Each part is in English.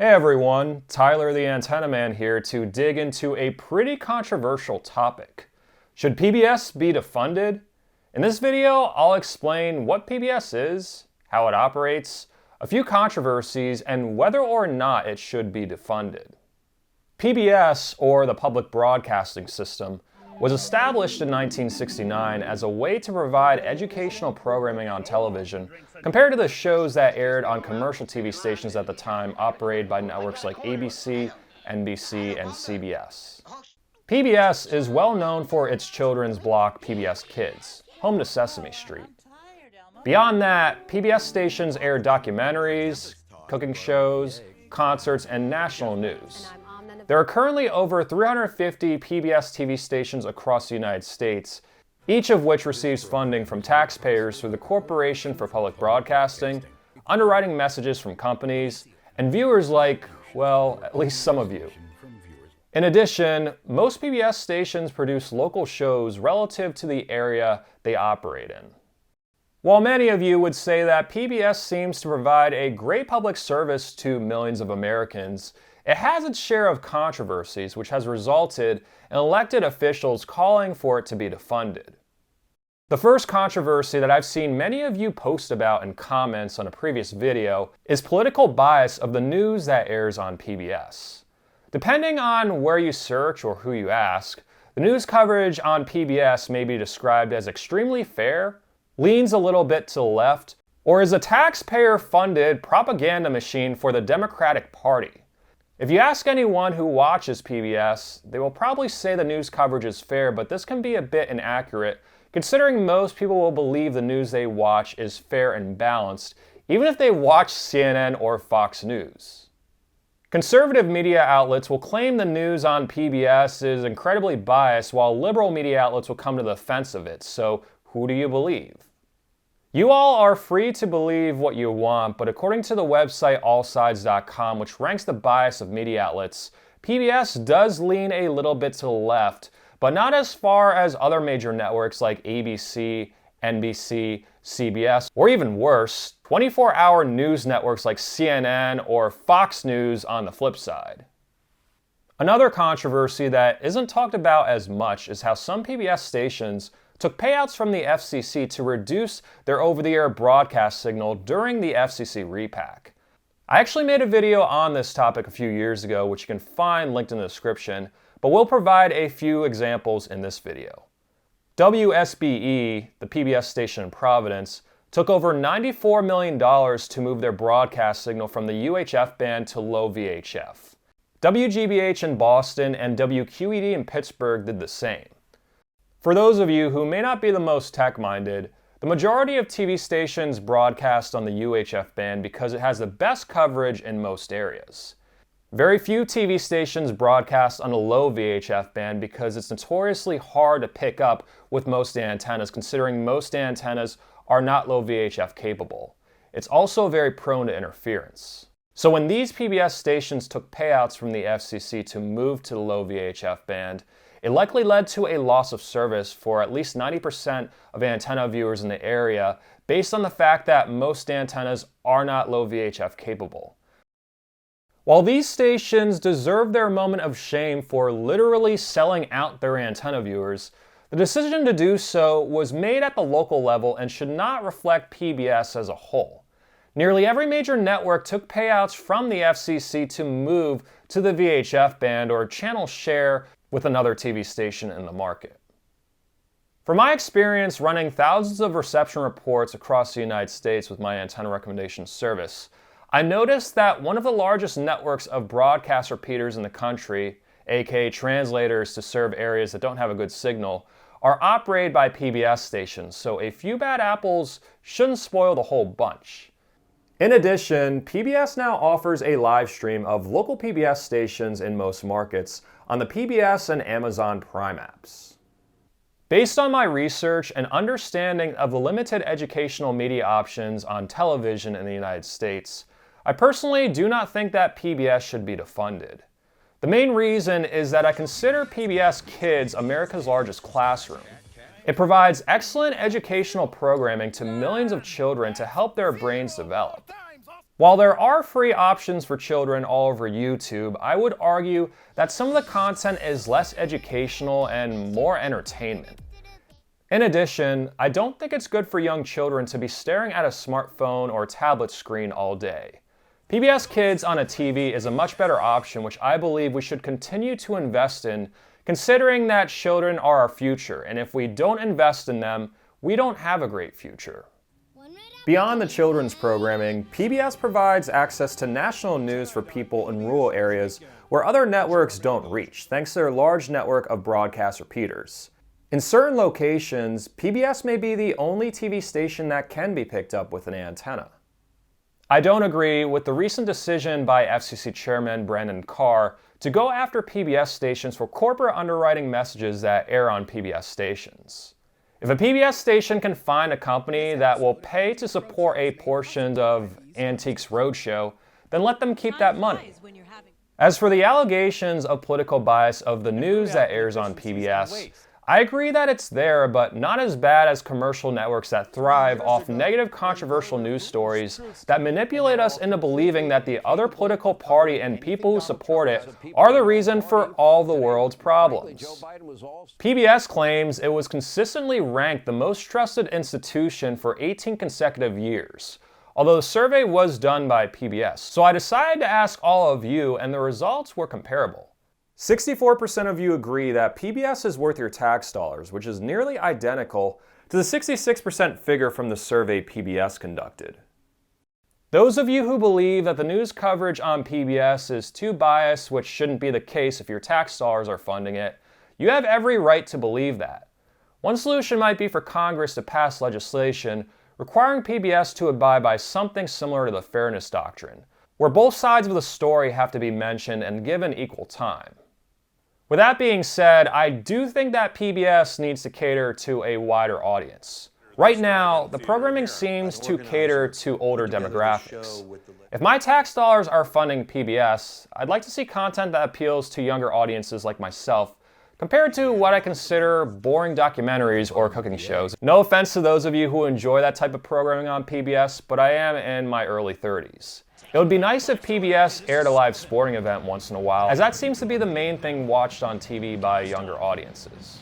Hey everyone, Tyler the Antenna Man here to dig into a pretty controversial topic. Should PBS be defunded? In this video, I'll explain what PBS is, how it operates, a few controversies, and whether or not it should be defunded. PBS, or the Public Broadcasting System, was established in 1969 as a way to provide educational programming on television compared to the shows that aired on commercial TV stations at the time operated by networks like ABC, NBC, and CBS. PBS is well known for its children's block PBS Kids, home to Sesame Street. Beyond that, PBS stations air documentaries, cooking shows, concerts, and national news. There are currently over 350 PBS TV stations across the United States, each of which receives funding from taxpayers through the Corporation for Public Broadcasting, underwriting messages from companies, and viewers like, well, at least some of you. In addition, most PBS stations produce local shows relative to the area they operate in. While many of you would say that PBS seems to provide a great public service to millions of Americans, it has its share of controversies, which has resulted in elected officials calling for it to be defunded. The first controversy that I've seen many of you post about in comments on a previous video is political bias of the news that airs on PBS. Depending on where you search or who you ask, the news coverage on PBS may be described as extremely fair, leans a little bit to the left, or is a taxpayer-funded propaganda machine for the Democratic Party. If you ask anyone who watches PBS, they will probably say the news coverage is fair, but this can be a bit inaccurate, considering most people will believe the news they watch is fair and balanced, even if they watch CNN or Fox News. Conservative media outlets will claim the news on PBS is incredibly biased, while liberal media outlets will come to the defense of it, so who do you believe? You all are free to believe what you want, but according to the website allsides.com, which ranks the bias of media outlets, PBS does lean a little bit to the left, but not as far as other major networks like ABC, NBC, CBS, or even worse, 24-hour news networks like CNN or Fox News on the flip side. Another controversy that isn't talked about as much is how some PBS stations took payouts from the FCC to reduce their over-the-air broadcast signal during the FCC repack. I actually made a video on this topic a few years ago, which you can find linked in the description, but we'll provide a few examples in this video. WSBE, the PBS station in Providence, took over $94 million to move their broadcast signal from the UHF band to low VHF. WGBH in Boston and WQED in Pittsburgh did the same. For those of you who may not be the most tech-minded, the majority of TV stations broadcast on the UHF band because it has the best coverage in most areas. Very few TV stations broadcast on a low VHF band because it's notoriously hard to pick up with most antennas, considering most antennas are not low VHF capable. It's also very prone to interference. So when these PBS stations took payouts from the FCC to move to the low VHF band, it likely led to a loss of service for at least 90% of antenna viewers in the area, based on the fact that most antennas are not low VHF capable. While these stations deserve their moment of shame for literally selling out their antenna viewers, the decision to do so was made at the local level and should not reflect PBS as a whole. Nearly every major network took payouts from the FCC to move to the VHF band or channel share with another TV station in the market. From my experience running thousands of reception reports across the United States with my antenna recommendation service, I noticed that one of the largest networks of broadcast repeaters in the country, aka translators to serve areas that don't have a good signal, are operated by PBS stations, so a few bad apples shouldn't spoil the whole bunch. In addition, PBS now offers a live stream of local PBS stations in most markets on the PBS and Amazon Prime apps. Based on my research and understanding of the limited educational media options on television in the United States, I personally do not think that PBS should be defunded. The main reason is that I consider PBS Kids America's largest classroom. It provides excellent educational programming to millions of children to help their brains develop. While there are free options for children all over YouTube, I would argue that some of the content is less educational and more entertainment. In addition, I don't think it's good for young children to be staring at a smartphone or tablet screen all day. PBS Kids on a TV is a much better option, which I believe we should continue to invest in, considering that children are our future, and if we don't invest in them, we don't have a great future. Beyond the children's programming, PBS provides access to national news for people in rural areas where other networks don't reach, thanks to their large network of broadcast repeaters. In certain locations, PBS may be the only TV station that can be picked up with an antenna. I don't agree with the recent decision by FCC Chairman Brandon Carr to go after PBS stations for corporate underwriting messages that air on PBS stations. If a PBS station can find a company that will pay to support a portion of Antiques Roadshow, then let them keep that money. As for the allegations of political bias of the news that airs on PBS, I agree that it's there, but not as bad as commercial networks that thrive off negative, controversial news stories that manipulate us into believing that the other political party and people who support it are the reason for all the world's problems. PBS claims it was consistently ranked the most trusted institution for 18 consecutive years, although the survey was done by PBS. So I decided to ask all of you, and the results were comparable. 64% of you agree that PBS is worth your tax dollars, which is nearly identical to the 66% figure from the survey PBS conducted. Those of you who believe that the news coverage on PBS is too biased, which shouldn't be the case if your tax dollars are funding it, you have every right to believe that. One solution might be for Congress to pass legislation requiring PBS to abide by something similar to the Fairness Doctrine, where both sides of the story have to be mentioned and given equal time. With that being said, I do think that PBS needs to cater to a wider audience. Right now, the programming seems to cater to older demographics. If my tax dollars are funding PBS, I'd like to see content that appeals to younger audiences like myself, compared to what I consider boring documentaries or cooking shows. No offense to those of you who enjoy that type of programming on PBS, but I am in my early 30s. It would be nice if PBS aired a live sporting event once in a while, as that seems to be the main thing watched on TV by younger audiences.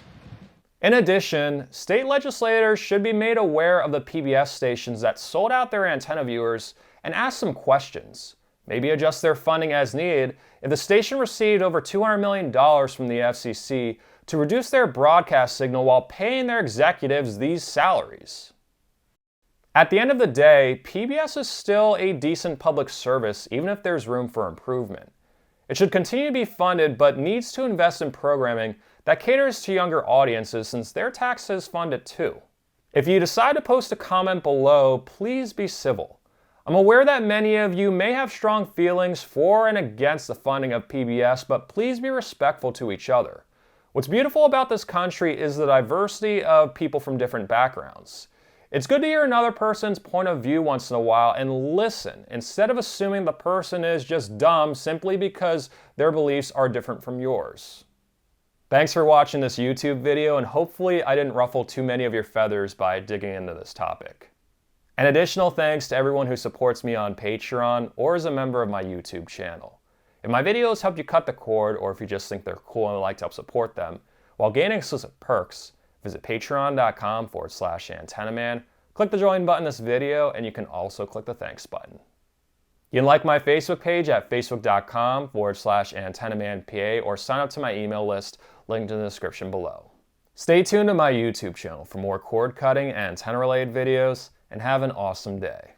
In addition, state legislators should be made aware of the PBS stations that sold out their antenna viewers and ask some questions. Maybe adjust their funding as needed if the station received over $200 million from the FCC to reduce their broadcast signal while paying their executives these salaries. At the end of the day, PBS is still a decent public service even if there's room for improvement. It should continue to be funded but needs to invest in programming that caters to younger audiences since their taxes fund it too. If you decide to post a comment below, please be civil. I'm aware that many of you may have strong feelings for and against the funding of PBS, but please be respectful to each other. What's beautiful about this country is the diversity of people from different backgrounds. It's good to hear another person's point of view once in a while and listen, instead of assuming the person is just dumb simply because their beliefs are different from yours. Thanks for watching this YouTube video, and hopefully I didn't ruffle too many of your feathers by digging into this topic. An additional thanks to everyone who supports me on Patreon or is a member of my YouTube channel. If my videos helped you cut the cord, or if you just think they're cool and would like to help support them, while gaining exclusive perks, visit patreon.com/antennaman, click the join button in this video, and you can also click the thanks button. You can like my Facebook page at facebook.com/antennamanpa or sign up to my email list linked in the description below. Stay tuned to my YouTube channel for more cord cutting and antenna related videos, and have an awesome day.